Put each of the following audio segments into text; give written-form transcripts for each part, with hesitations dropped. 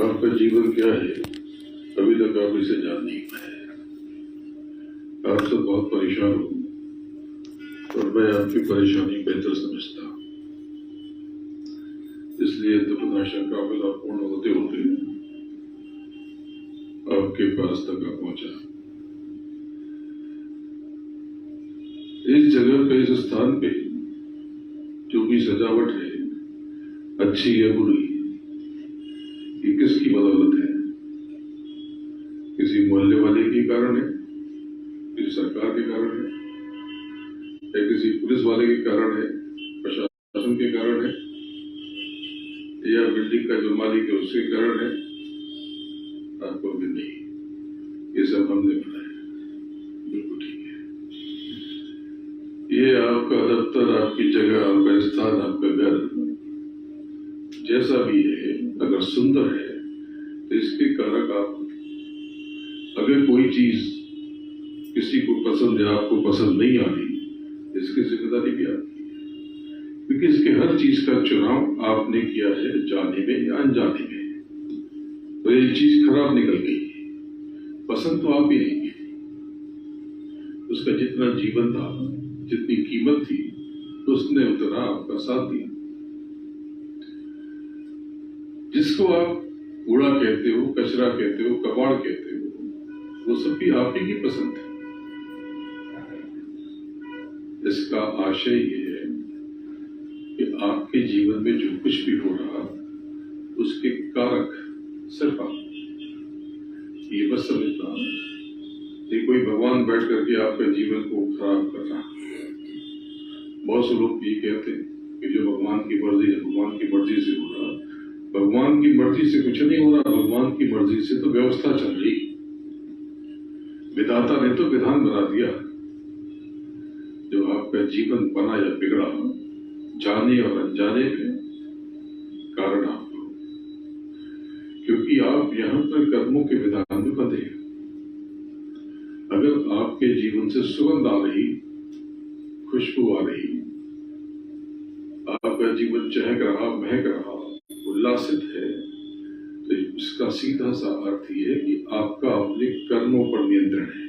आपका जीवन क्या है अभी तक आप इसे जान नहीं पाए। आप सब बहुत परेशान हो और मैं आपकी परेशानी बेहतर समझता हूं, इसलिए दुर्दशा का मिला पूर्ण होते होते आपके पास तक आ पहुंचा। इस जगह पे, इस स्थान पे जो भी सजावट है, अच्छी या बुरी, ये किसकी बदौलत है? किसी मोहल्ले वाले के कारण है, किसी सरकार के कारण है, या किसी पुलिस वाले के कारण है, प्रशासन के कारण है, या बिल्डिंग का जो मालिक है उसके कारण है? आपको भी नहीं, ये सब हमने बनाया। बिल्कुल ठीक है। ये आपका दफ्तर, आपकी जगह, आपका स्थान, आपका घर जैसा भी है, अगर सुंदर है तो इसके कारक आप। अगर कोई चीज किसी को पसंद है, आपको पसंद नहीं आ रही, इसकी जिम्मेदारी भी आपकी है, क्योंकि इसके हर चीज का चुनाव आपने किया है, जाने में या अनजाने में। तो ये चीज खराब निकल गई, पसंद तो आप ही नहीं की। उसका जितना जीवन था, जितनी कीमत थी, उसने उतना आपका साथ दिया। जिसको आप कूड़ा कहते हो, कचरा कहते हो, कबाड़ कहते हो, वो सब भी आप ही की पसंद है। इसका आशय ये है कि आपके जीवन में जो कुछ भी हो रहा, उसके कारक सिर्फ आप। ये बस समझना, ये कोई भगवान बैठ करके आपके जीवन को खराब कर रहा। बहुत से लोग ये कहते हैं कि जो भगवान की मर्जी है, भगवान की मर्जी से हो रहा। भगवान की मर्जी से कुछ नहीं हो रहा, भगवान की मर्जी से तो व्यवस्था चल रही। विधाता ने तो विधान बना दिया। जो आपका जीवन बना या बिगड़ा, जाने और अनजाने में कारण आप हो, क्योंकि आप यहां पर कर्मों के विधान में बंधे हैं। अगर आपके जीवन से सुगंध आ रही, खुशबू आ रही, आपका जीवन चहक रहा, महक रहा, उल्लासित है, तो इसका सीधा सा अर्थ यह है कि आपका अपने कर्मों पर नियंत्रण है।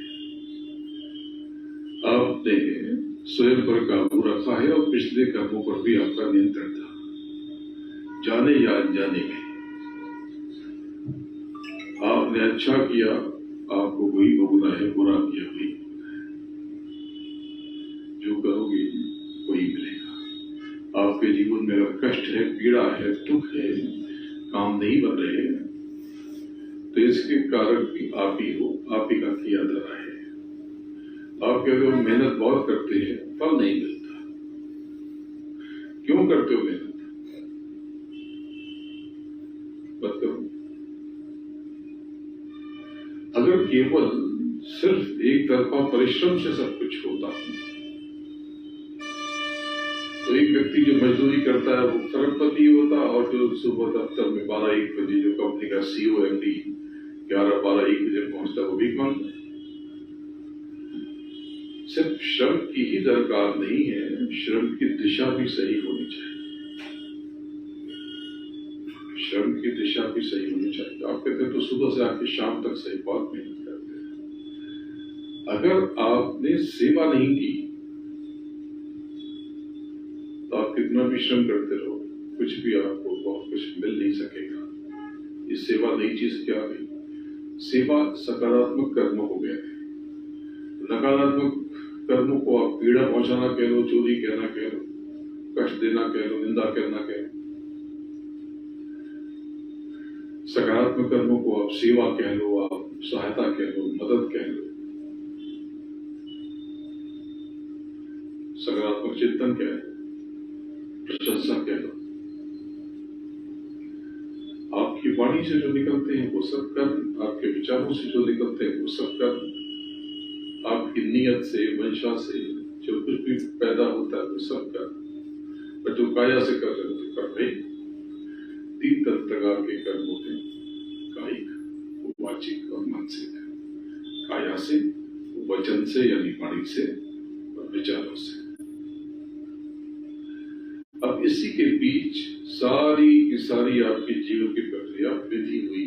आपने स्वयं पर काबू रखा है और पिछले कर्मों पर भी आपका नियंत्रण था, जाने या अनजाने में। आपने अच्छा किया, आपको वही भोगना है, बुरा किया वही। जो करोगे वही मिलेगा। आपके जीवन में अगर कष्ट है, पीड़ा है, दुख है, काम नहीं बन रहे हैं, तो इसके कारक भी आप ही हो, आप ही का किया धरा है। आप कहते हो मेहनत बहुत करते हैं, फल नहीं मिलता। क्यों करते हो मेहनत? मत करो। अगर केवल सिर्फ एक तरफा परिश्रम से सब कुछ होता, तो एक व्यक्ति जो मजदूरी करता है वो करोड़पति होता, और जो सुबह दफ्तर में 12-1 बजे जो कंपनी का CEO MD 11-12-1 बजे पहुंचता, वो भी कौन? सिर्फ श्रम की ही दरकार नहीं है, श्रम की दिशा भी सही होनी चाहिए। श्रम की दिशा भी सही होनी चाहिए। आप कहते हैं तो सुबह से आके शाम तक सही, बहुत मेहनत करते हैं। अगर आपने सेवा नहीं की तो आप कितना भी श्रम करते रहो, कुछ भी आपको बहुत कुछ मिल नहीं सकेगा। ये सेवा नई चीज क्या गई? सेवा सकारात्मक कर्म हो गए। नकारात्मक कर्मों को आप पीड़ा पहुंचाना कह लो, चोरी कहना कह लो, कष्ट देना कह लो, निंदा करना कह लो। सकारात्मक कर्मों को आप सेवा कह लो, आप सहायता कह लो, मदद कह लो। सकारात्मक चिंतन क्या है? प्रशंसा कह लो। आपकी वाणी से जो निकलते हैं वो सब कर्म, आपके विचारों से जो निकलते हैं वो सब कर्म, आपकी नीयत से, मंशा से जो कुछ भी पैदा होता है वो सब कर्म। और जो काया से कर रहे हो तो कर्म ही। 3 प्रकार के कर्म होते हैं, कायिक, वाचिक और मानसिक। काया से, वचन से यानी वाणी से, और विचारों से। अब इसी के बीच सारी की सारी आपकी जीवन की प्रक्रिया विधि हुई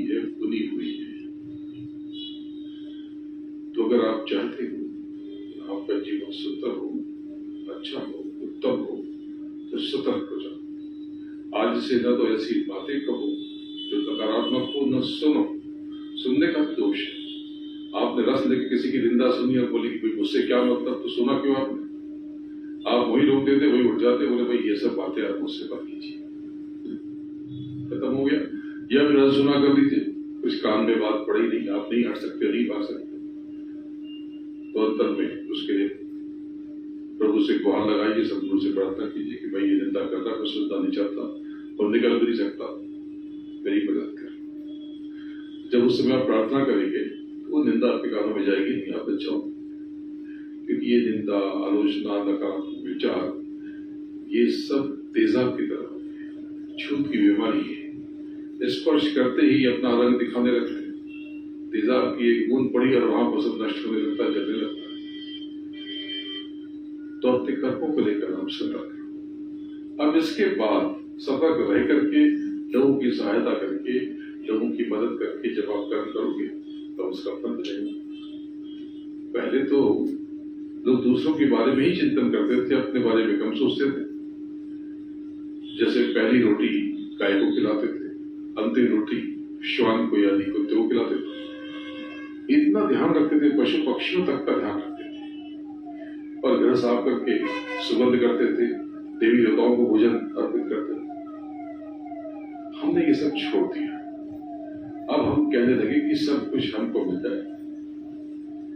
मुझसे न तो ऐसी बातें कहो जो नकारात्मक हो, न सुनो। सुनने का भी दोष है। आपने रस लेके किसी की निंदा सुनी और बोली कि मुझसे क्या मतलब, तो सुना क्यों आपने? आप वही रोक देते, वही उठ जाते, बोले भाई ये सब बातें आप मुझसे मत कीजिए, खत्म हो गया। या फिर रस सुना कर दीजिए, कुछ कान में बात पड़ी नहीं, आप नहीं हट सकते, नहीं भाग सकते, तो अंतर में उसके लिए प्रभु से गुहार लगाइए, सदगुरु से प्रार्थना कीजिए कि भाई ये निंदा कर रहा, मैं सुनना नहीं चाहता और निकल भी नहीं सकता, मेरी मदद कर। जब उस समय आप प्रार्थना करेंगे तो वो निंदा आपके कानों में जाएगी नहीं, आप बचाओ। क्योंकि ये निंदा, आलोचना, नकारात्मक विचार, ये सब तेजाब की तरह छूत की बीमारी है। स्पर्श करते ही अपना रंग दिखाने लगते हैं। तेजाब की एक बूंद पड़ी और वहां पर सब नष्ट होने लगता है, जलने लगता है। तो अपने कर्मों को लेकर हम सतर्क हैं। अब इसके बाद सतर्क रह करके, लोगों की सहायता करके, लोगों की मदद करके जब आप कर्म करोगे तो उसका फल मिलेगा। पहले तो लोग दूसरों के बारे में ही चिंतन करते थे, अपने बारे में कम सोचते थे। जैसे पहली रोटी गाय को खिलाते थे, अंतिम रोटी श्वान को यानी कुत्ते को खिलाते थे। इतना ध्यान रखते थे, पशु पक्षियों तक का ध्यान रखते थे और घर साफ करके सुगंध करते थे, देवी देवताओं को भोजन अर्पित करते थे। हमने ये सब छोड़ दिया। अब हम कहने लगे कि सब कुछ हमको मिल जाए,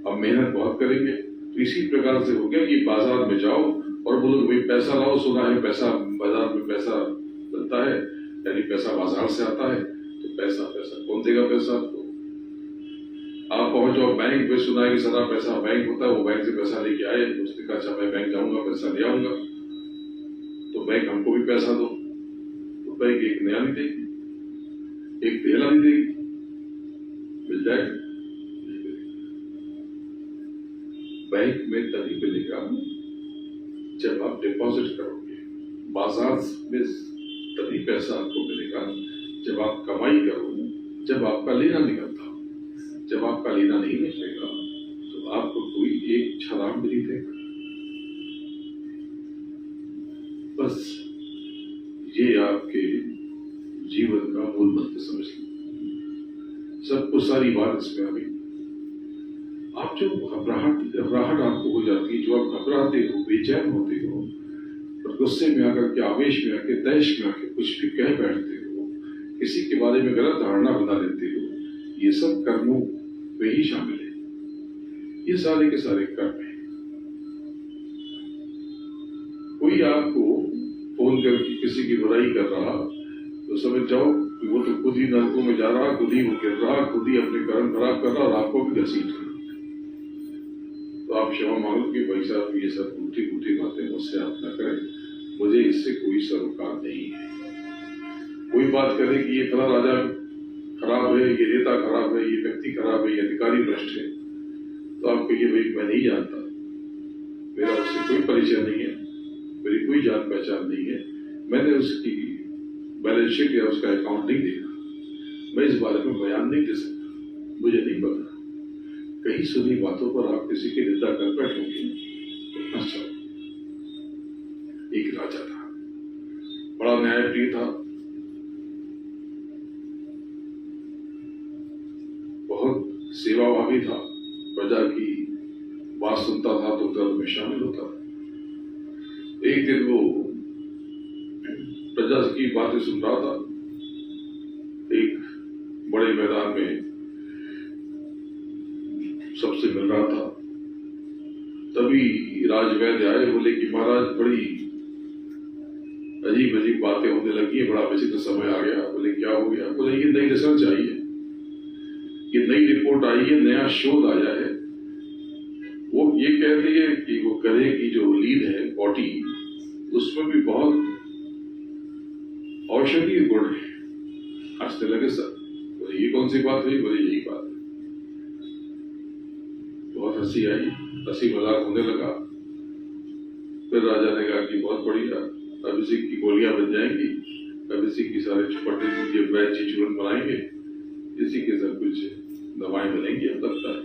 अब मेहनत बहुत करेंगे। तो इसी प्रकार से हो गया कि बाजार में जाओ और बोलो भाई पैसा लाओ, सुना है पैसा बाजार में पैसा बनता है, यानी पैसा बाजार से आता है, तो पैसा कौन देगा पैसा आपको? आप पहुंचो बैंक में, सुना है कि सारा पैसा बैंक होता है, वो बैंक से पैसा लेके आए, उसने कहा अच्छा मैं बैंक जाऊंगा, पैसा ले आऊंगा, तो बैंक हमको भी पैसा दो, तो बैंक एक नया नहीं देगी, एक पहला नहीं देगी, मिल जाएगा। बैंक में तभी मिलेगा जब आप डिपॉजिट करोगे, बाजार में तभी पैसा आपको मिलेगा जब आप कमाई करोगे, जब आपका लेना निकलता हो। जब आपका लेना नहीं निकलेगा तो आपको कोई एक छलांग भी नहीं देगा। बस ये आपके जीवन का मूल मंत्र समझ लो। सबको सारी बात इसमें आ गई। आप जो घबराहट आपको हो जाती है, जो आप घबराते हो, बेचैन होते हो और गुस्से में आकर के, आवेश में आके, तैश में आके कुछ भी कह बैठते हो, किसी के बारे में गलत धारणा बना लेते हो, ये सब कर्मों में ही शामिल है। ये सारे के सारे कर्म है। कोई आपको फोन करके किसी की बुराई कर रहा तो समझ जाओ कि वो तो खुद ही नरकों में जा रहा, खुद ही वो गिर रहा, खुद ही अपने कर्म खराब कर रहा और आपको भी घसीट रहा। तो आप क्षमा मांगो कि भाई साहब ये सब उल्टी उल्टी बातें मुझसे आप न करें, मुझे इससे कोई सरोकार नहीं है। कोई बात करे कि ये फला राजा खराब है, ये नेता खराब है, ये व्यक्ति खराब है, ये अधिकारी भ्रष्ट है, तो आप कहिए भाई मैं नहीं जानता, मेरा उससे कोई परिचय नहीं है, मेरी कोई जान पहचान नहीं है, मैंने उसकी बैलेंस शीट या उसका अकाउंट नहीं देखा, मैं इस बारे में बयान नहीं दे सकता, मुझे नहीं पता। कहीं सुनी बातों पर आप किसी की निंदा कर बैठोगे तो अच्छा। एक राजा था, बड़ा न्यायप्रिय था, बहुत सेवाभावी था, प्रजा की बात सुनता था तो दर्द में शामिल होता था। एक दिन वो प्रजा की बातें सुन रहा था, एक बड़े मैदान में सबसे मिल रहा था। तभी राजवैद्य आए, बोले कि महाराज बड़ी अजीब अजीब बातें होने लगी है, बड़ा विचित्र समय आ गया। बोले क्या हो गया? बोले ये नई रिसर्च आई है, ये नई रिपोर्ट आई है, नया शोध आया है। वो ये कह रही है कि वो गधे की जो लीद है, बॉडी, उसमें भी बहुत औषधीय गुण है। हंसने लगे सर। बोले ये कौन सी बात हुई? बोले यही बात। बहुत हंसी आई, हंसी मजाक होने लगा। फिर राजा ने कहा कि बहुत बढ़िया, अब इसी की गोलियां बन जाएंगी, अब इसी की सारे चुपटे वैद्य चूर्ण बनाएंगे, इसी के सब कुछ दवाएं बनेंगी, अब लगता है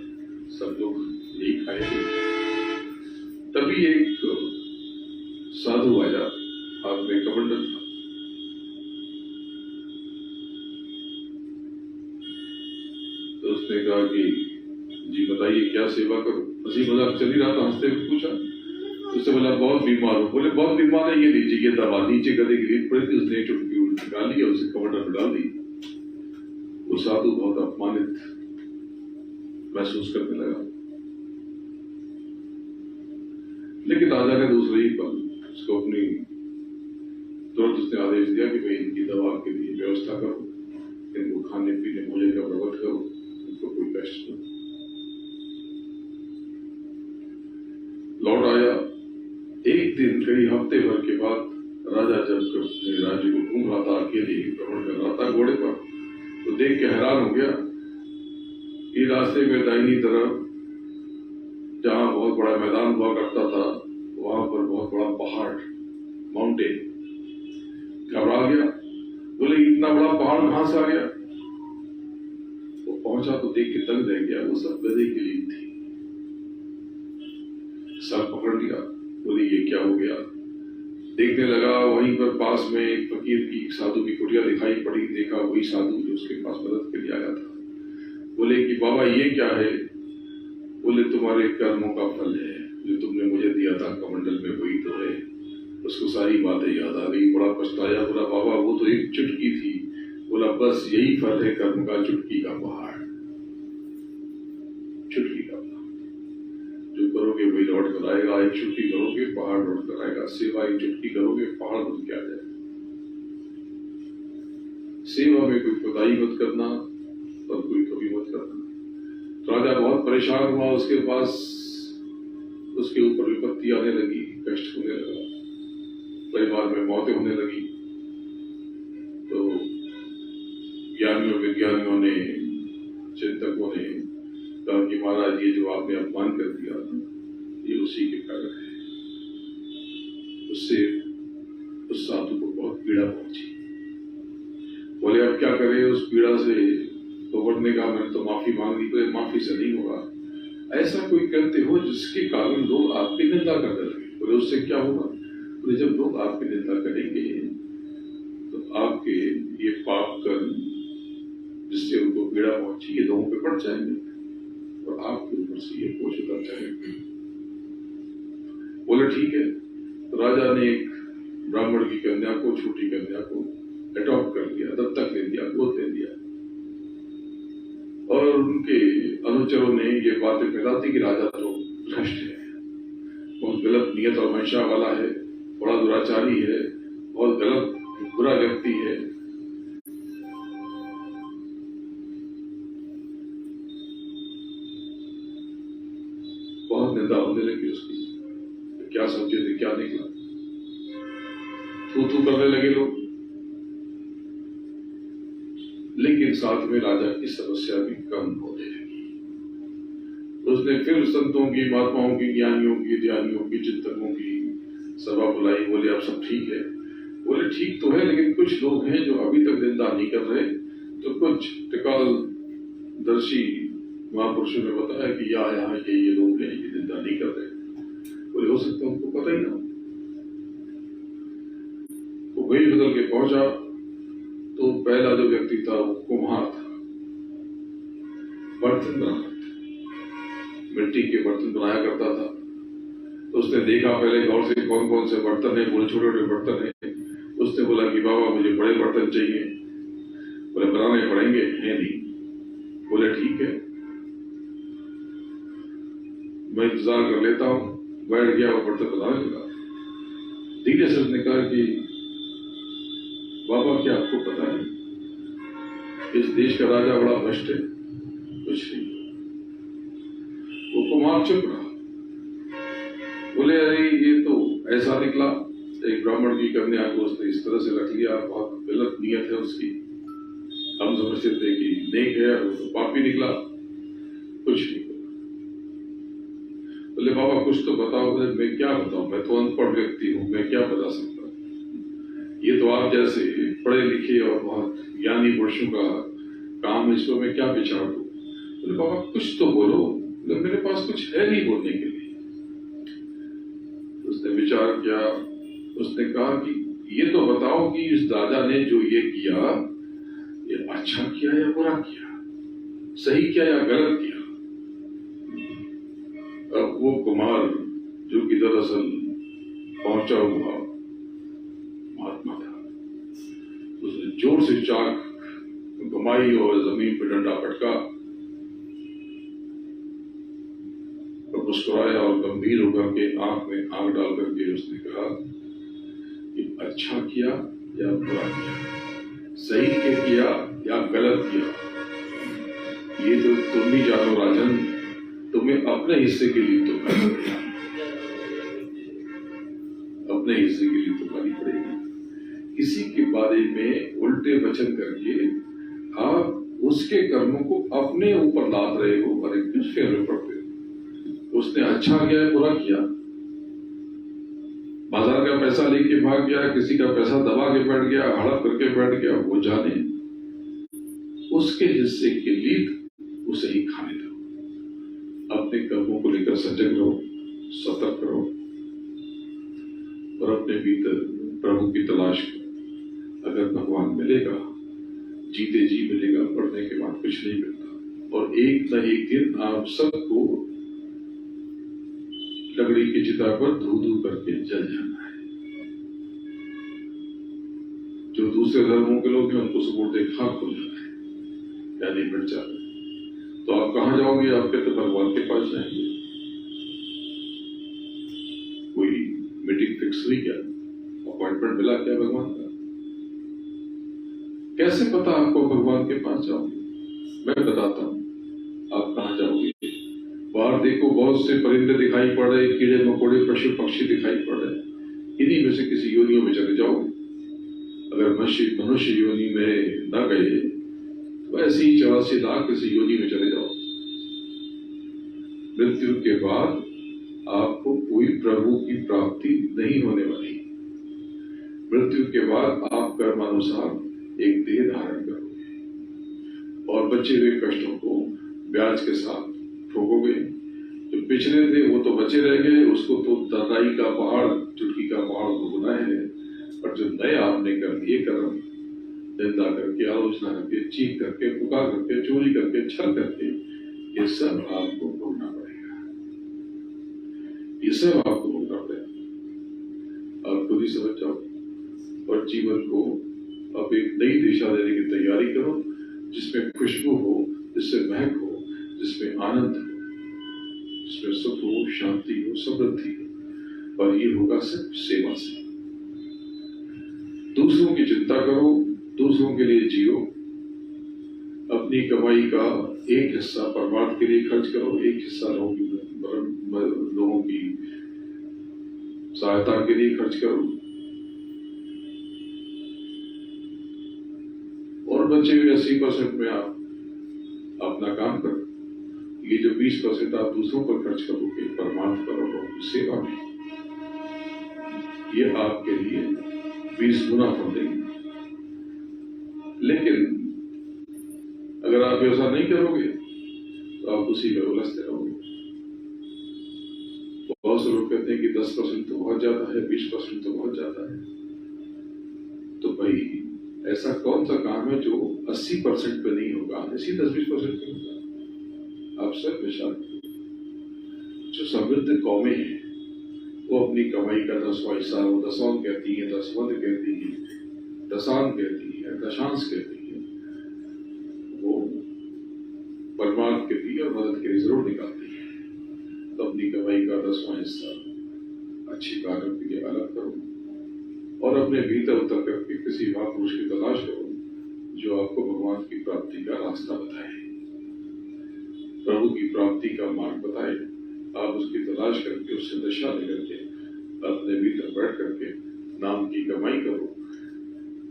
सब लोग यही खाएंगे। तभी एक साधु आया, हाथ में कमंडल था। उसने कहा कि जी बताइए क्या सेवा करूं। हंसी मजाक चल ही रहा था, हंसते हुए पूछा। उससे बोला बहुत बीमार हो। बोले बहुत बीमार है, ये लीजिए ये दवा। नीचे गले की रीत पड़ी थी, उसने चुटकी निकाल ली और उसे कमंडल में डाल दी। वो साधु बहुत अपमानित महसूस करने लगा, लेकिन राजा ने दूसरे ही पल उसको अपनी तुरंत उसने आदेश दिया कि भाई इनकी दवा के लिए व्यवस्था करो, इनको खाने पीने भोजन का प्रबंध करो, इनको कोई कष्ट न। लौट आया। एक दिन कई हफ्ते भर के बाद राजा जब अपने राज्य को घूम रहा था, अकेले भ्रमण कर रहा था घोड़े पर, तो देख के हैरान हो गया कि रास्ते में दाहिनी तरफ जहां बहुत बड़ा मैदान हुआ करता था, वहां पर बहुत बड़ा पहाड़, माउंटेन। घबरा गया, बोले इतना बड़ा पहाड़ कहां से आ गया। वो पहुंचा तो देख के दंग रह गया, वो सब गधे की लीद थी। सर पकड़ लिया, बोले ये क्या हो गया। देखने लगा, वहीं पर पास में एक फकीर की, साधु की कुटिया दिखाई पड़ी। देखा वही साधु जो उसके पास मदद के लिए आया था। बोले कि बाबा ये क्या है। बोले तुम्हारे कर्मों का फल है, जो तुमने मुझे दिया था कमंडल में वही तो है। उसको सारी बातें याद आ गई, बड़ा पछताया। बोला बाबा वो तो एक चुटकी थी। बोला बस यही फल है कर्म का, चुटकी का पहाड़, चुटकी का पहाड़। जो करोगे वही लौट कर आएगा। एक चुटकी करोगे पहाड़ लौट कर आएगा। सेवा एक चुटकी करोगे पहाड़ बन के आ जाएगा। सेवा में कोई कोताही मत करना और कोई कभी मत करना। राजा बहुत परेशान हुआ। उसके पास उसके ऊपर विपत्ति आने लगी, कष्ट होने लगा, परिवार में मौतें होने लगी। तो ज्ञानियों विज्ञानियों ने, चिंतकों ने कहा कि महाराज ये जो आपने अपमान कर दिया ये उसी के कारण है। उससे उस साधु को बहुत पीड़ा पहुंची। बोले अब क्या करें, उस पीड़ा से उबरने का। मैंने तो माफी मांग ली, तो माफी से नहीं होगा। ऐसा कोई करते हो जिसके कारण लोग आपकी निंदा करने लगे। बोले उससे क्या होगा। बोले जब लोग आपकी निंदा करेंगे तो आपके ये पाप कर्म जिससे उनको पीड़ा पहुंची ये लोगों पे पड़ जाएंगे और आपके ऊपर से ये बोझ उतर जाएंगे। बोले ठीक है। तो राजा ने एक ब्राह्मण की कन्या को, छोटी कन्या को अडॉप्ट कर लिया, दत्तक ले लिया, गोद ले लिया। और उनके अनुचरों ने ये बातें फैलाती कि राजा तो भ्रष्ट है, बहुत गलत नियत और मंशा वाला है, बड़ा दुराचारी है, बहुत गलत बुरा व्यक्ति है। बहुत निंदा होने लगी उसकी। क्या समझे थे क्या निकला, थू थू करने लगे लोग। लेकिन साथ में राजा की समस्या भी कम होने लगी। उसने फिर संतों की, महात्माओं की, ज्ञानियों की, ध्यानियों की, चिंतकों की सभा बुलाई। बोले अब सब ठीक है। बोले ठीक तो है, लेकिन कुछ लोग हैं जो अभी तक निंदा नहीं कर रहे। तो कुछ टिकाल दर्शी महापुरुषों ने बताया कि यहाँ ये लोग हैं, ये निंदा नहीं कर रहे। बोले हो सकता है उनको पता ही ना। वो वही बदल के पहुंचा तो पहला जो व्यक्ति था वो कुम्हार था, बर्तन बनाता था, मिट्टी के बर्तन बनाया करता था। तो उसने देखा पहले गौर से कौन कौन से बर्तन है, बोले छोटे छोटे बर्तन है। उसने बोला कि बाबा मुझे बड़े बर्तन चाहिए। बोले बनाने पड़ेंगे, है नहीं। बोले ठीक है मैं इंतजार कर लेता हूं। बैठ गया और बर्तन बनाने लगा। धीरे से उसने कहा कि बाबा क्या आपको पता है इस देश का राजा बड़ा भ्रष्ट है। कुछ नहीं। वो कुम्हार चुप रहा। बोले अरे ये तो ऐसा निकला, एक ब्राह्मण की कन्या को उसने इस तरह से रख लिया, बहुत गलत नियत है उसकी। हम समझते थे कि नेक है, वो तो पापी निकला। कुछ नहीं। बोले बाबा कुछ तो बताओ। बोले मैं क्या बताऊं, मैं तो अनपढ़ व्यक्ति हूं, मैं क्या बता सकता। ये तो आप जैसे पढ़े लिखे और बहुत ज्ञानी पुरुषों का काम है, इसको मैं क्या विचार दूं। बोले बाबा कुछ तो बोलो। बोले मेरे पास कुछ है नहीं बोलने के लिए। उसने विचार किया। उसने कहा कि ये तो बताओ कि इस राजा ने जो ये किया ये अच्छा किया या बुरा किया। सही किया या गलत किया। अब वो कुमार जो कि दरअसल पहुंचा हुआ महात्मा था, उसने जोर से चाक घुमाई और जमीन पर डंडा पटका और मुस्कुराया और गंभीर होकर के आंख में आंख डाल करके उसने कहा कि अच्छा किया या बुरा किया, सही के किया या गलत किया, ये तो तुम ही जानो राजन, तुम्हें अपने हिस्से के लिए तो करना पड़ेगा, अपने हिस्से के लिए तो करनी पड़ेगी। किसी के बारे में उल्टे वचन करके आप उसके कर्मों को अपने ऊपर लाद रहे हो और एक दूसरे में पड़ते हो। उसने अच्छा किया या बुरा किया, बाजार का पैसा लेके भाग गया, किसी का पैसा दबा के बैठ गया, हड़प करके बैठ गया, वो जाने, उसके हिस्से के लिए उसे ही खाने दो। अपने कर्मों को लेकर सजग रहो, सतर्क रहो और अपने भीतर प्रभु की तलाश करो। अगर भगवान मिलेगा, जीते जी मिलेगा, पढ़ने के बाद कुछ नहीं मिलता। और एक न एक दिन आप सबको लकड़ी की चिता पर धू धू करके जल जाना है। जो दूसरे धर्मों के लोग हैं उनको सुबह खाक हो जाना है, यानी मिट जाना है। तो आप कहां जाओगे? आपके तो भगवान के पास जाएंगे। कोई मीटिंग फिक्स हुई क्या? अपॉइंटमेंट मिला क्या भगवान का? कैसे पता आपको भगवान के पास जाओगे? मैं बताता हूं आप कहां जाओगे। बाहर देखो, बहुत से परिंदे दिखाई पड़ रहे, कीड़े मकोड़े पशु पक्षी दिखाई पड़ रहे, इन्हीं में से किसी योनियों में चले जाओ। अगर मनुष्य योनि में न गए तो ऐसे ही 84 लाख किसी योनि में चले जाओ। मृत्यु के बाद आपको कोई प्रभु की प्राप्ति नहीं होने वाली। मृत्यु के बाद आप कर्मानुसार एक देह धारण करोगे और बचे हुए कष्टों को ब्याज के साथ ठोकोगे। जो पिछले थे वो तो बचे रह गए, उसको तो दर्राई का पहाड़, चुटकी का पहाड़ भुगतना है। और जो नए आपने कर दिए कर्म, निंदा करके, आलोचना करके, चीख करके, पुकार करके, चोरी करके, छल करके, ये सब आपको भोगना पड़ेगा। ये सब आपको भोगना पड़ेगा। आप खुद ही समझ जाओ और जीवन को अब एक नई दिशा देने की तैयारी करो, जिसमें खुशबू हो, जिससे महक हो, जिसमें आनंद हो, जिसमें सुख हो, शांति हो, समृद्धि हो। और ये होगा सिर्फ सेवा से। दूसरों की चिंता करो, दूसरों के लिए जियो। अपनी कमाई का एक हिस्सा परमार्थ के लिए खर्च करो, एक हिस्सा लोगों की सहायता के लिए खर्च करो और बचे हुए 80% में आप अपना काम करो। ये जो 20% आप दूसरों पर खर्च करोगे परमार्थ करोगे सेवा में, ये आपके लिए 20 गुना फल देंगे। लेकिन अगर आप ऐसा नहीं करोगे तो आप उसी में उलझते रहोगे। बहुत से लोग कहते हैं कि 10% तो बहुत ज्यादा है, 20% तो बहुत ज्यादा है। तो भाई ऐसा कौन सा काम है जो 80% पे नहीं होगा, इसी 10-20% पे होगा? आप सब विचार करो। जो समृद्ध कौमें हैं वो अपनी कमाई का 10वां हिस्सा, वो दशवां कहती है, दसवंध कहती है, दशांश कहती है, दशांश कहती है, वो परमार्थ के लिए और मदद के लिए जरूर निकालती है। तो अपनी कमाई का 10वां हिस्सा अच्छी कार्यों के लिए अलग करो और अपने भीतर उतर करके किसी महापुरुष की तलाश करो जो आपको भगवान की प्राप्ति का रास्ता बताए, प्रभु की प्राप्ति का मार्ग बताए। आप उसकी तलाश करके, उससे दशा लेकर के अपने भीतर बैठ करके नाम की कमाई करो,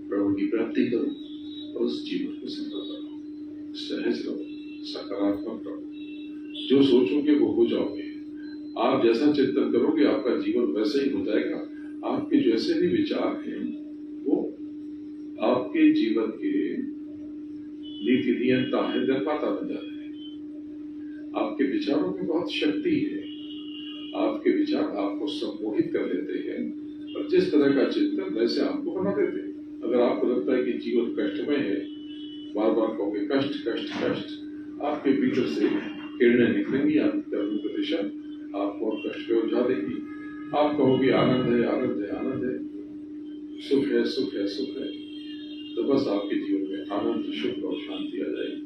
प्रभु की प्राप्ति करो और उस जीवन को सफल करो। सहज रहो, सकारात्मक रहो। जो सोचोगे वो हो जाओगे। आप जैसा चिंतन करोगे आपका जीवन वैसे ही हो जाएगा। आपके जैसे भी विचार हैं वो आपके जीवन के नीति नियंता है, निर्माता बन जाते हैं। आपके विचारों में बहुत शक्ति है। आपके विचार आपको सम्मोहित कर लेते हैं और जिस तरह का चिंतन वैसे आपको बना देते हैं। अगर आपको लगता है कि जीवन कष्टमय है, बार बार कहोगे कष्ट कष्ट कष्ट, आपके भीतर से किरणें निकलेंगी, आपकी कर्मों की दिशा आपको और कष्ट में उलझा देगी। आप कहोगे आनंद है, आनंद है, आनंद है, सुख है, सुख है, सुख है। तो बस आपके जीवन में आनंद, सुख और शांति आ जाएगी।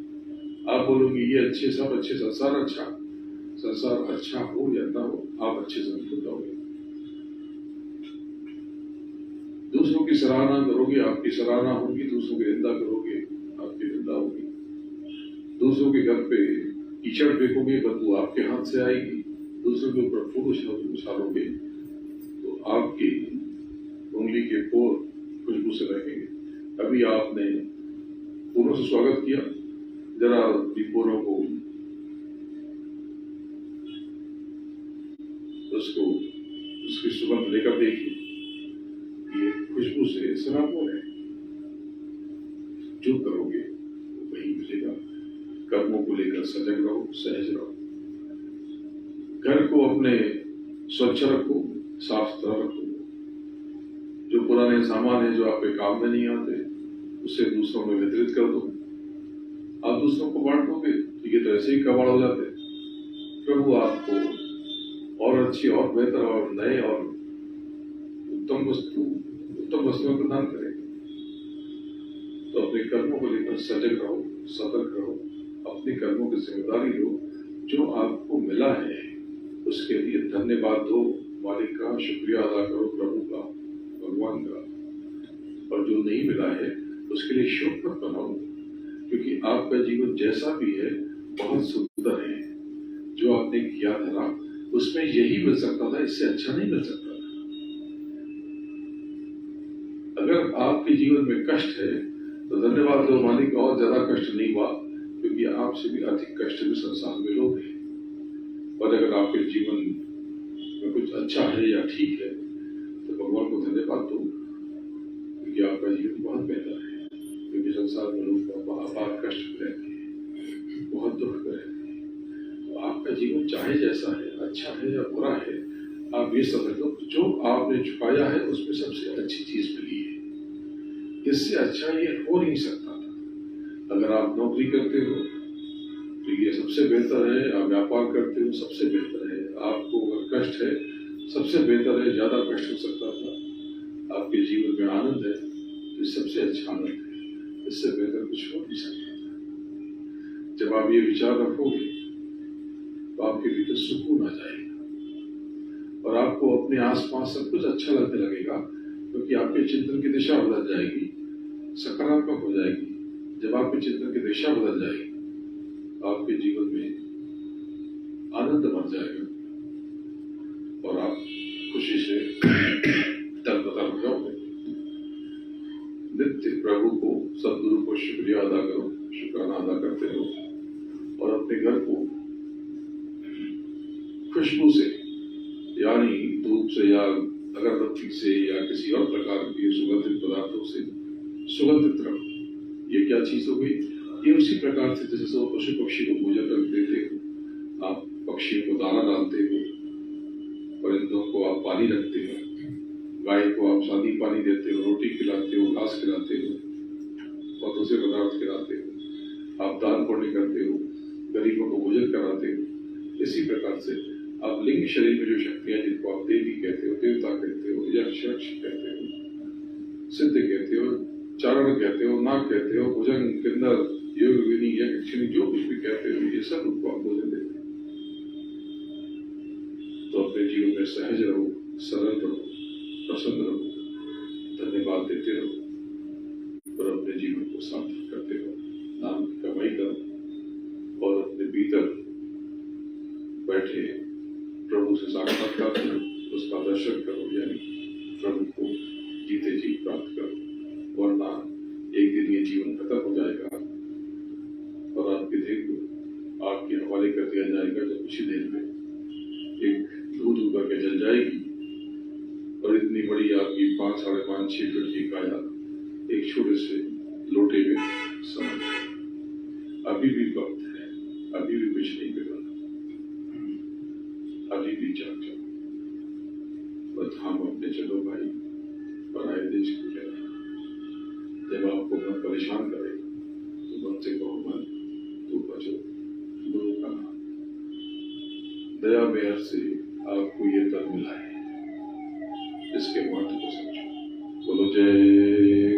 आप बोलोगे ये अच्छे, सब अच्छे, संसार अच्छा, संसार अच्छा हो या ना हो, आप अच्छे से अनुभव होगे। दूसरों की सराहना करोगे, आपकी सराहना होगी। दूसरों की निंदा करोगे, आपकी निंदा होगी। दूसरों के घर पे कीचड़ फेंकोगे, बदबू आपके हाथ से आएगी। दूसरों के ऊपर फूल उछालोगे तो आपकी उंगली के पोर खुशबू से रहेंगे। अभी आपने फूलों से स्वागत किया, जरा पोरों को उसको उसकी सुगंध लेकर देखिए, ये खुशबू से सराबोर है। जो करोगे वो वही मिलेगा। कर्मों को लेकर सजग रहो, सहज रहो। घर को अपने स्वच्छ रखो, साफ सुथरा रखो। जो पुराने सामान है जो आपके काम में नहीं आते, उसे दूसरों में वितरित कर दो। आप दूसरों को बांट दोगे तो ये तो ऐसे ही कबाड़ हो जाते। प्रभु आपको और अच्छी और बेहतर और नए और उत्तम वस्तुएं प्रदान करेंगे। तो अपने कर्मों को लेकर सजग रहो, सतर्क रहो। अपने कर्मों की जिम्मेदारी लो। जो आपको मिला है उसके लिए धन्यवाद दो, मालिक का शुक्रिया अदा करो, प्रभु का, भगवान का। और जो नहीं मिला है उसके लिए शोक मत बनाओ, क्योंकि आपका जीवन जैसा भी है बहुत सुंदर है। जो आपने किया था उसमें यही मिल सकता था, इससे अच्छा नहीं मिल सकता था। अगर आपके जीवन में कष्ट है तो धन्यवाद दो, मालिक और ज्यादा कष्ट नहीं हुआ, क्योंकि आपसे भी अधिक कष्ट भी संसार में लोग हैं। और अगर आपके जीवन में कुछ अच्छा है या ठीक है तो भगवान को धन्यवाद दो, क्योंकि आपका जीवन बहुत बेहतर है। क्योंकि संसार में लोग बहुत कष्ट में रहते हैं, बहुत दुख में रहते हैं। तो आपका जीवन चाहे जैसा है, अच्छा है या बुरा है, आप ये समझ लो जो आपने चुकाया है उसमें सबसे अच्छी चीज मिली है। इससे अच्छा ये हो नहीं सकता था। अगर आप नौकरी करते हो तो ये सबसे बेहतर है, आप व्यापार करते हो सबसे बेहतर है। आपको अगर कष्ट है सबसे बेहतर है, ज्यादा कष्ट हो सकता था। आपके जीवन में आनंद है तो सबसे अच्छा आनंद है, इससे बेहतर कुछ हो नहीं सकता था। जब आप ये विचार रखोगे तो आपके भीतर सुकून आ जाएगा और आपको अपने आसपास सब कुछ अच्छा लगने लगेगा, क्योंकि आपके चिंतन की दिशा बदल जाएगी, सकारात्मक हो जाएगी। जब आपके चिंतन की दिशा बदल जाएगी आपके जीवन में आनंद बढ़ जाएगा और आप खुशी से तलपतर हो जाओगे। नित्य प्रभु को, सदगुरु को शुक्रिया अदा करो, शुक्राना अदा करते रहो और अपने घर को खुशबू से, यानी धूप से या अगरबत्ती से या किसी और प्रकार के सुगंधित पदार्थों से सुगंधित रहो। ये क्या चीज हो गई? ये उसी प्रकार से जैसे पशु पक्षी को भोजन रख देते हो, आप पक्षियों को दाना डालते हो, परिंदों को आप पानी रखते हो, गाय को आप सादी पानी देते हो, रोटी खिलाते हो, घास खिलाते हो, पौधों से पदार्थ खिलाते हो, आप दान पुण्य करते हो, गरीबों को भोजन कराते हो। इसी प्रकार से आप लिंग शरीर में जो शक्तियां, जिनको आप देवी कहते हो, देवता कहते हो, यक्ष कहते हो, सिद्ध कहते हो, चारण कहते हो, नाग कहते हो, भुजंग, किन्नर, योगिनी, यक्षिणी, जो कुछ भी कहते हो, ये सब उनको आप भोजन देते हो। तो अपने जीवन में सहज रहो, सरल रहो, प्रसन्न रहो, धन्यवाद देते रहो और अपने जीवन को सार्थक करते रहो। नाम की कमाई करो और अपने भीतर बैठे प्रभु से साक्षात्कार करो, उसका दर्शन करो, यानी प्रभु को जीते जी प्राप्त करो। वरना एक दिन ये जीवन खत्म हो जाएगा और आपके देह को आग के हवाले कर दिया जाएगा, जब कुछ ही देर में एक दूध उबर के जल जाएगी और इतनी बड़ी आपकी 5, 5.5, 6 फीट की काया एक छोटे से लोटे में समझ। अभी भी वक्त है, अभी भी कुछ नहीं बिगड़ा, अभी भी जाग जाओ। बस हम अपने चलो भाई पराए देश को लेना। जब आपको मन परेशान करे तो मन से कहो, मन तू बचो, वेयर से आपको ये तन मिला है, इसके महत्व को समझो। बोलो जय